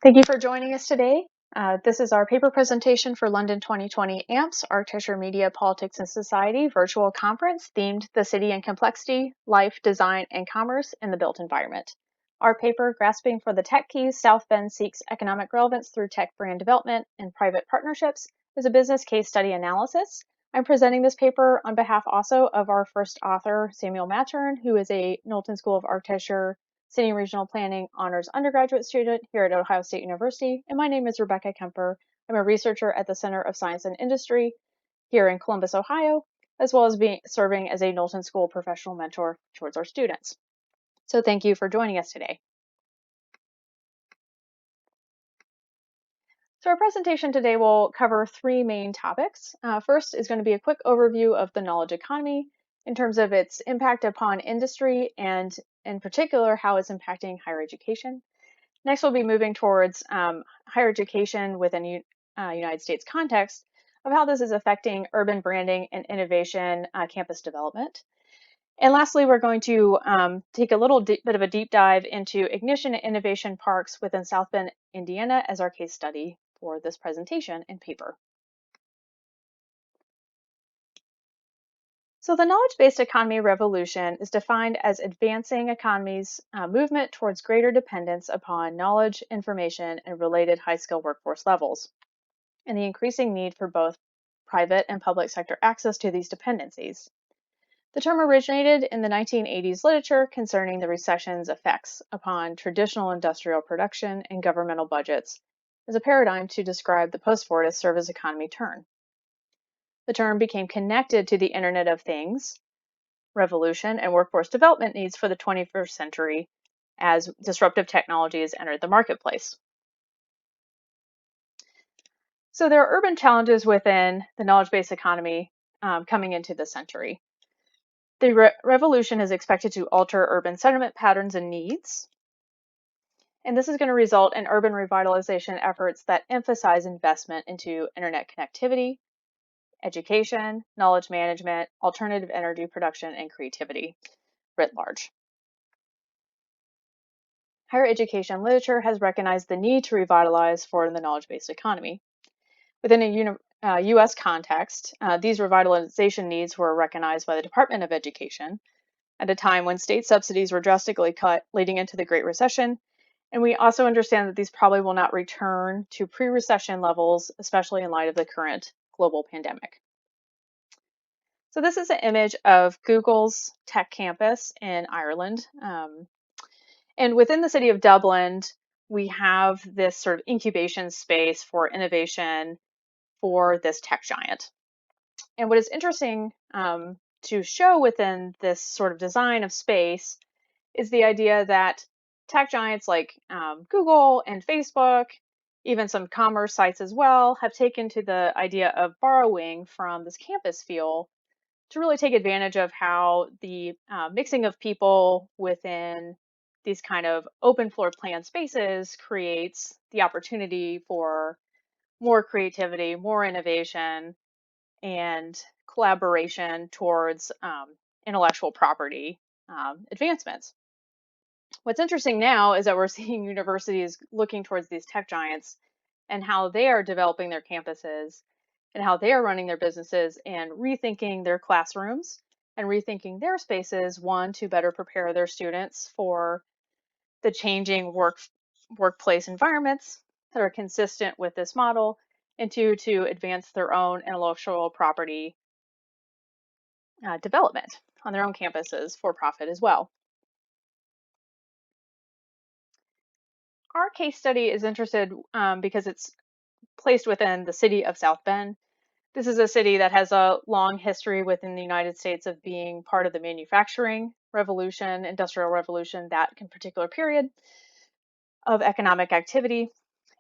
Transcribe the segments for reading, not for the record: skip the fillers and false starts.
Thank you for joining us today. This is our paper presentation for London 2020 AMPS, Architecture, Media, Politics, and Society virtual conference themed The City and Complexity, Life, Design, and Commerce in the Built Environment. Our paper, Grasping for the Tech Keys, South Bend Seeks Economic Relevance Through Tech Brand Development and Private Partnerships, is a business case study analysis. I'm presenting this paper on behalf also of our first author, Samuel Mattern, who is a Knowlton School of Architecture City and Regional Planning Honors undergraduate student here at Ohio State University, and my name is Rebecca Kemper. I'm a researcher at the Center of Science and Industry here in Columbus, Ohio, as well as serving as a Knowlton School professional mentor towards our students. So thank you for joining us today. So our presentation today will cover three main topics. First is going to be a quick overview of the knowledge economy in terms of its impact upon industry and in particular how it's impacting higher education. Next, we'll be moving towards higher education within United States context of how this is affecting urban branding and innovation campus development. And lastly, we're going to take a little bit of a deep dive into ignition and innovation parks within South Bend, Indiana as our case study for this presentation and paper. So the knowledge-based economy revolution is defined as advancing economy's movement towards greater dependence upon knowledge, information, and related high-skill workforce levels, and the increasing need for both private and public sector access to these dependencies. The term originated in the 1980s literature concerning the recession's effects upon traditional industrial production and governmental budgets as a paradigm to describe the post-Fordist service economy turn. The term became connected to the Internet of Things revolution and workforce development needs for the 21st century as disruptive technologies entered the marketplace. So there are urban challenges within the knowledge-based economy coming into the century. The revolution is expected to alter urban settlement patterns and needs. And this is going to result in urban revitalization efforts that emphasize investment into internet connectivity, education, knowledge management, alternative energy production, and creativity writ large. Higher education literature has recognized the need to revitalize for the knowledge-based economy. Within a U.S. context, these revitalization needs were recognized by the Department of Education at a time when state subsidies were drastically cut leading into the Great Recession. And we also understand that these probably will not return to pre-recession levels, especially in light of the current global pandemic. So this is an image of Google's tech campus in Ireland. And within the city of Dublin, we have this sort of incubation space for innovation for this tech giant. And what is interesting to show within this sort of design of space is the idea that tech giants like Google and Facebook, even some commerce sites as well, have taken to the idea of borrowing from this campus feel to really take advantage of how the mixing of people within these kind of open floor plan spaces creates the opportunity for more creativity, more innovation, and collaboration towards intellectual property advancements. What's interesting now is that we're seeing universities looking towards these tech giants and how they are developing their campuses and how they are running their businesses and rethinking their classrooms and rethinking their spaces, one, to better prepare their students for the changing workplace environments that are consistent with this model, and two, to advance their own intellectual property development on their own campuses for profit as well. Our case study is interested because it's placed within the city of South Bend. This is a city that has a long history within the United States of being part of the manufacturing revolution, industrial revolution, that particular period of economic activity.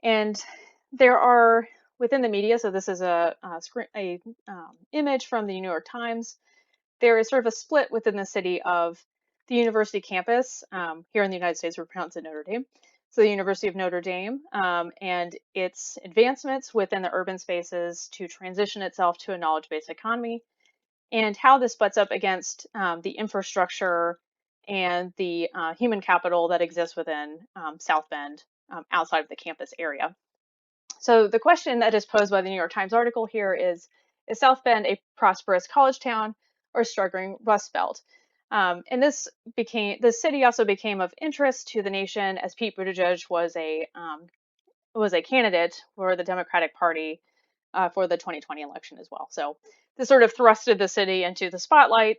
And there are within the media, so this is a image from the New York Times. There is sort of a split within the city of the university campus. Here in the United States, we pronounce it Notre Dame. So the University of Notre Dame and its advancements within the urban spaces to transition itself to a knowledge-based economy, and how this butts up against the infrastructure and the human capital that exists within South Bend outside of the campus area. So the question that is posed by the New York Times article here is South Bend a prosperous college town or a struggling Rust Belt? And this city also became of interest to the nation as Pete Buttigieg was a candidate for the Democratic Party for the 2020 election as well. So this sort of thrusted the city into the spotlight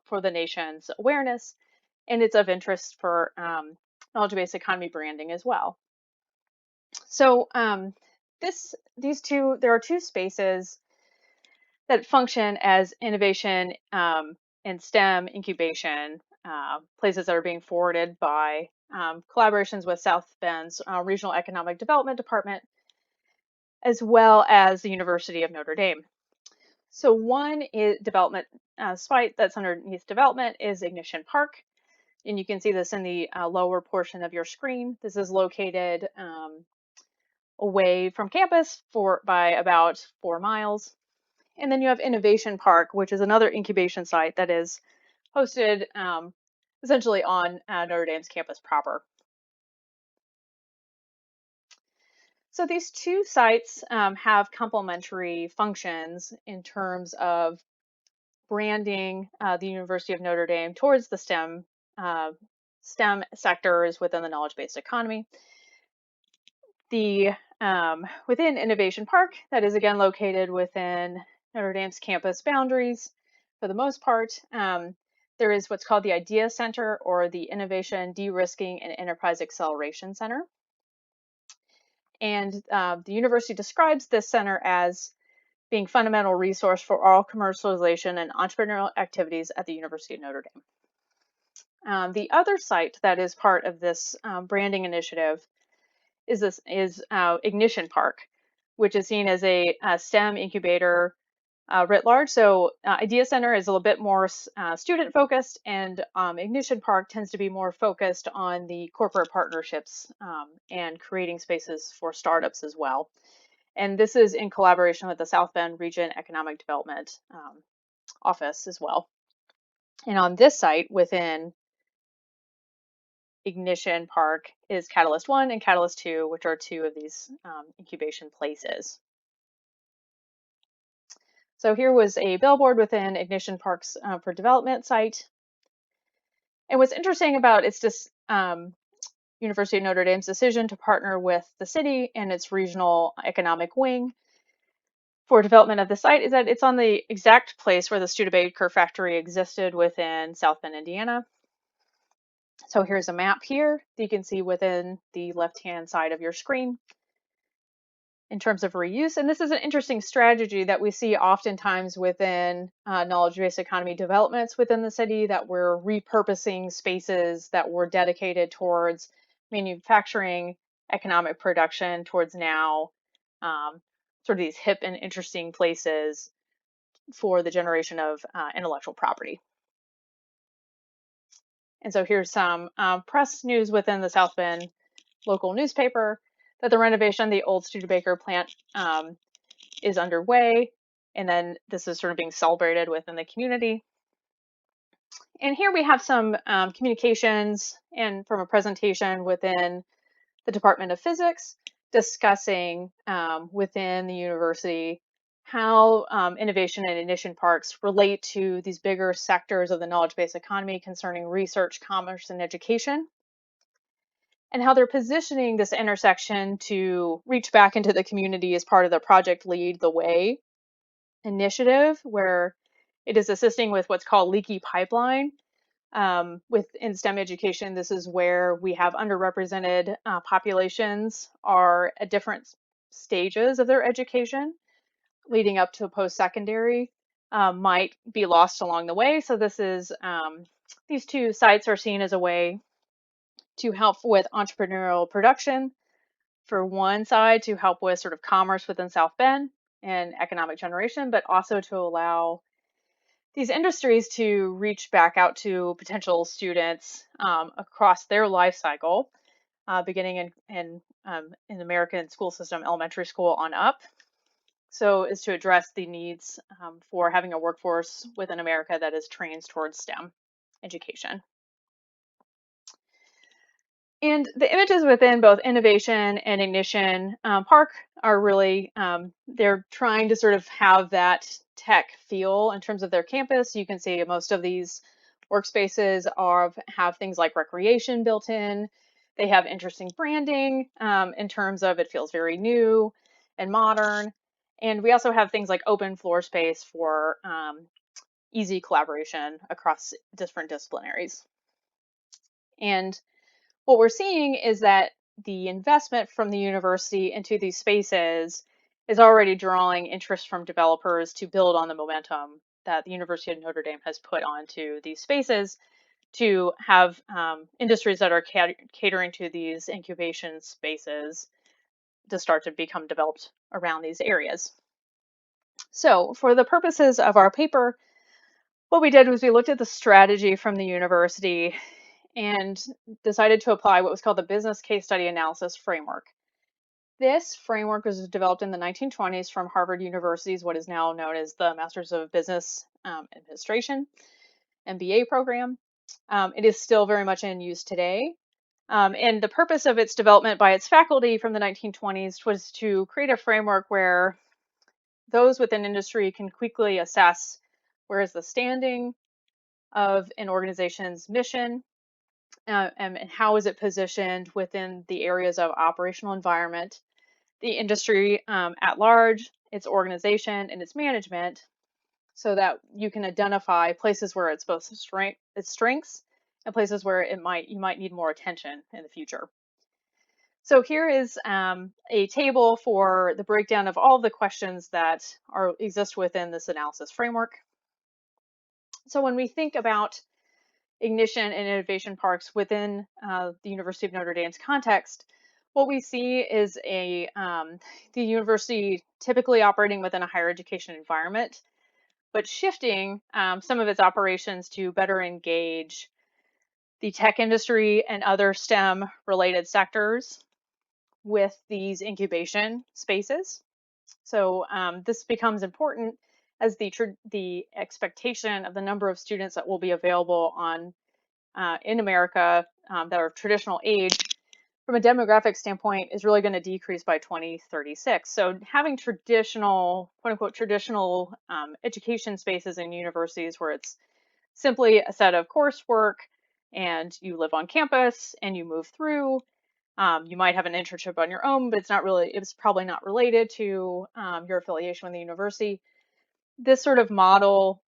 for the nation's awareness, and it's of interest for knowledge-based economy branding as well. So there are two spaces that function as innovation and STEM incubation places that are being forwarded by collaborations with South Bend's Regional Economic Development Department, as well as the University of Notre Dame. So one is development site that's underneath development is Ignition Park. And you can see this in the lower portion of your screen. This is located away from campus by about 4 miles. And then you have Innovation Park, which is another incubation site that is hosted essentially on Notre Dame's campus proper. So these two sites have complementary functions in terms of branding the University of Notre Dame towards the STEM sectors within the knowledge-based economy. Within Innovation Park, that is again located within Notre Dame's campus boundaries for the most part. There is what's called the Idea Center, or the Innovation, De-risking, and Enterprise Acceleration Center. And the university describes this center as being fundamental resource for all commercialization and entrepreneurial activities at the University of Notre Dame. The other site that is part of this branding initiative is Ignition Park, which is seen as a STEM incubator writ large. So Idea Center is a little bit more student focused, and Ignition Park tends to be more focused on the corporate partnerships and creating spaces for startups as well. And this is in collaboration with the South Bend Region Economic Development Office as well. And on this site within Ignition Park is Catalyst 1 and Catalyst 2, which are two of these incubation places. So here was a billboard within Ignition Park's for development site. And what's interesting about University of Notre Dame's decision to partner with the city and its regional economic wing for development of the site is that it's on the exact place where the Studebaker factory existed within South Bend, Indiana. So here's a map here that you can see within the left-hand side of your screen in terms of reuse. And this is an interesting strategy that we see oftentimes within knowledge-based economy developments within the city, that we're repurposing spaces that were dedicated towards manufacturing, economic production, towards now sort of these hip and interesting places for the generation of intellectual property. And so here's some press news within the South Bend local newspaper that the renovation of the old Studebaker plant is underway. And then this is sort of being celebrated within the community. And here we have some communications and from a presentation within the Department of Physics discussing within the university how innovation and ignition parks relate to these bigger sectors of the knowledge-based economy concerning research, commerce, and education, and how they're positioning this intersection to reach back into the community as part of the Project Lead the Way initiative, where it is assisting with what's called leaky pipeline. Within STEM education, this is where we have underrepresented populations are at different stages of their education, leading up to post-secondary, might be lost along the way. So this is these two sites are seen as a way to help with entrepreneurial production for one side, to help with sort of commerce within South Bend and economic generation, but also to allow these industries to reach back out to potential students across their life cycle, beginning in American school system, elementary school on up. So is to address the needs for having a workforce within America that is trained towards STEM education. And the images within both Innovation and Ignition Park are really, they're trying to sort of have that tech feel in terms of their campus. You can see most of these workspaces have things like recreation built in. They have interesting branding in terms of it feels very new and modern. And we also have things like open floor space for easy collaboration across different disciplinaries. And what we're seeing is that the investment from the university into these spaces is already drawing interest from developers to build on the momentum that the University of Notre Dame has put onto these spaces to have industries that are catering to these incubation spaces to start to become developed around these areas. So for the purposes of our paper, what we did was we looked at the strategy from the university and decided to apply what was called the Business Case Study Analysis Framework. This framework was developed in the 1920s from Harvard University's what is now known as the Masters of Business Administration, MBA program. It is still very much in use today. And the purpose of its development by its faculty from the 1920s was to create a framework where those within industry can quickly assess where is the standing of an organization's mission, and how is it positioned within the areas of operational environment, the industry at large, its organization, and its management, so that you can identify places where it's both its strengths and places where you might need more attention in the future. So here is a table for the breakdown of all of the questions that exist within this analysis framework. So when we think about ignition and innovation parks within the University of Notre Dame's context, what we see is the university typically operating within a higher education environment, but shifting some of its operations to better engage the tech industry and other STEM related sectors with these incubation spaces. So this becomes important as the expectation of the number of students that will be available in America that are of traditional age from a demographic standpoint is really going to decrease by 2036. So having traditional, quote unquote, traditional education spaces in universities where it's simply a set of coursework and you live on campus and you move through. You might have an internship on your own, but it's probably not related to your affiliation with the university. This sort of model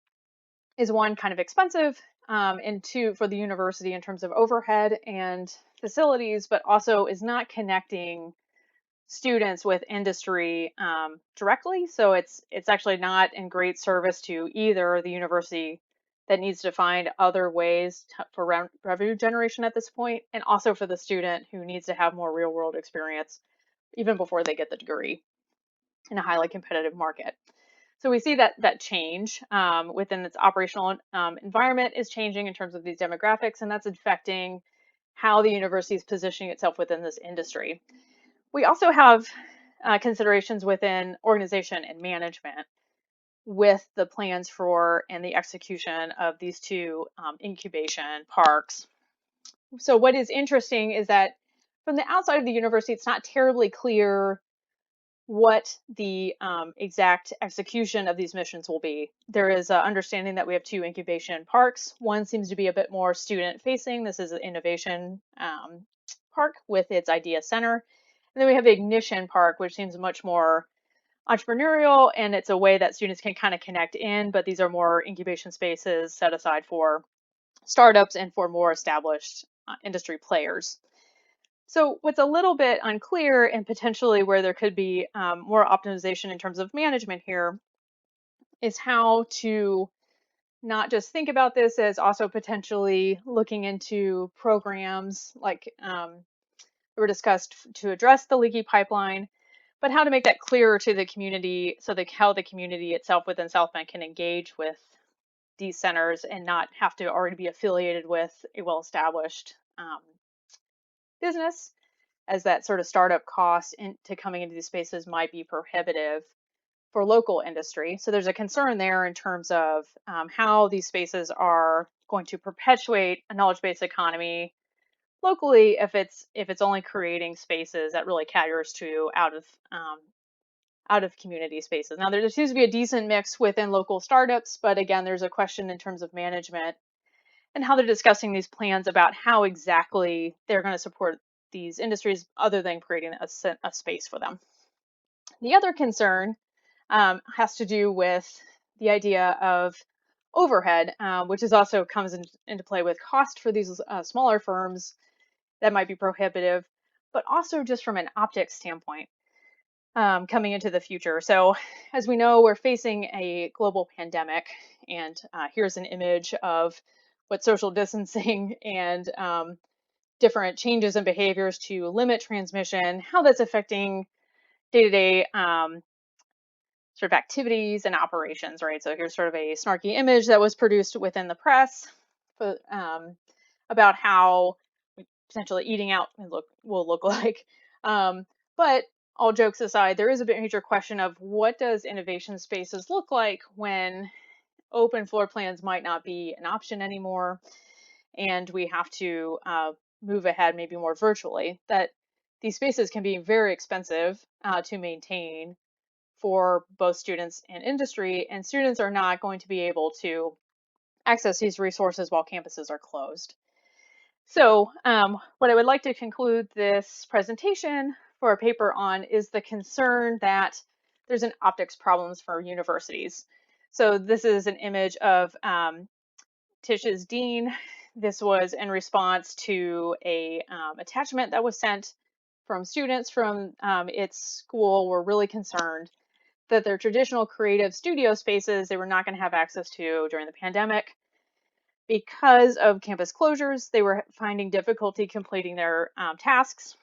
is one, kind of expensive, and two, for the university in terms of overhead and facilities, but also is not connecting students with industry directly. So it's actually not in great service to either the university that needs to find other ways for revenue generation at this point, and also for the student who needs to have more real world experience even before they get the degree in a highly competitive market. So we see that change within its operational environment is changing in terms of these demographics, and that's affecting how the university is positioning itself within this industry. We also have considerations within organization and management with the plans for and the execution of these two incubation parks. So what is interesting is that from the outside of the university, it's not terribly clear what the exact execution of these missions will be. There is an understanding that we have two incubation parks. One seems to be a bit more student facing. This is an innovation park with its idea center. And then we have the ignition park, which seems much more entrepreneurial, and it's a way that students can kind of connect in, but these are more incubation spaces set aside for startups and for more established industry players. So what's a little bit unclear and potentially where there could be more optimization in terms of management here is how to not just think about this as also potentially looking into programs like were discussed to address the leaky pipeline, but how to make that clearer to the community so that how the community itself within South Bend can engage with these centers and not have to already be affiliated with a well-established business, as that sort of startup cost into coming into these spaces might be prohibitive for local industry. So there's a concern there in terms of how these spaces are going to perpetuate a knowledge-based economy locally if it's only creating spaces that really caters to out of community spaces. Now there seems to be a decent mix within local startups, but again, there's a question in terms of management and how they're discussing these plans about how exactly they're going to support these industries other than creating a space for them. The other concern has to do with the idea of overhead, which is also comes into play with cost for these smaller firms that might be prohibitive, but also just from an optics standpoint coming into the future. So, as we know, we're facing a global pandemic, and here's an image of what social distancing and different changes in behaviors to limit transmission, how that's affecting day-to-day sort of activities and operations, right? So here's sort of a snarky image that was produced within the press for, about how potentially eating out will look like. But all jokes aside, there is a major question of what does innovation spaces look like when open floor plans might not be an option anymore, and we have to move ahead maybe more virtually. That these spaces can be very expensive to maintain for both students and industry, and students are not going to be able to access these resources while campuses are closed. So what I would like to conclude this presentation for a paper on is the concern that there's an optics problems for universities. So this is an image of Tish's dean. This was in response to a attachment that was sent from students from its school were really concerned that their traditional creative studio spaces they were not going to have access to during the pandemic. Because of campus closures, they were finding difficulty completing their tasks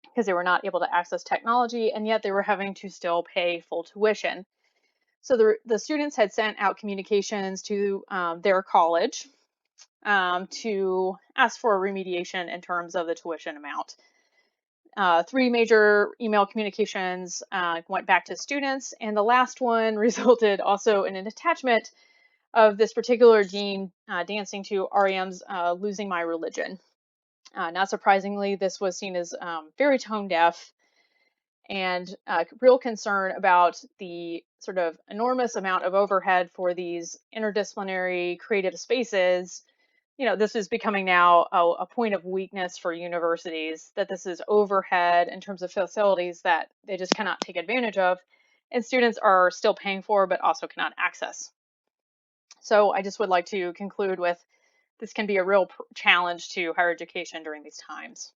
because they were not able to access technology, and yet they were having to still pay full tuition. So the students had sent out communications to their college to ask for remediation in terms of the tuition amount. 3 major email communications went back to students, and the last one resulted also in an attachment of this particular dean dancing to REM's Losing My Religion. Not surprisingly, this was seen as very tone deaf and real concern about the sort of enormous amount of overhead for these interdisciplinary creative spaces. You know, this is becoming now a point of weakness for universities, that this is overhead in terms of facilities that they just cannot take advantage of, and students are still paying for but also cannot access. So I just would like to conclude with this can be a real challenge to higher education during these times.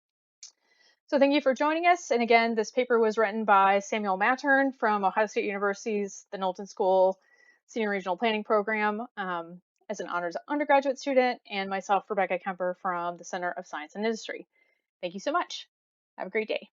So thank you for joining us. And again, this paper was written by Samuel Mattern from Ohio State University's the Knowlton School Senior Regional Planning Program as an honors undergraduate student, and myself, Rebecca Kemper, from the Center of Science and Industry. Thank you so much. Have a great day.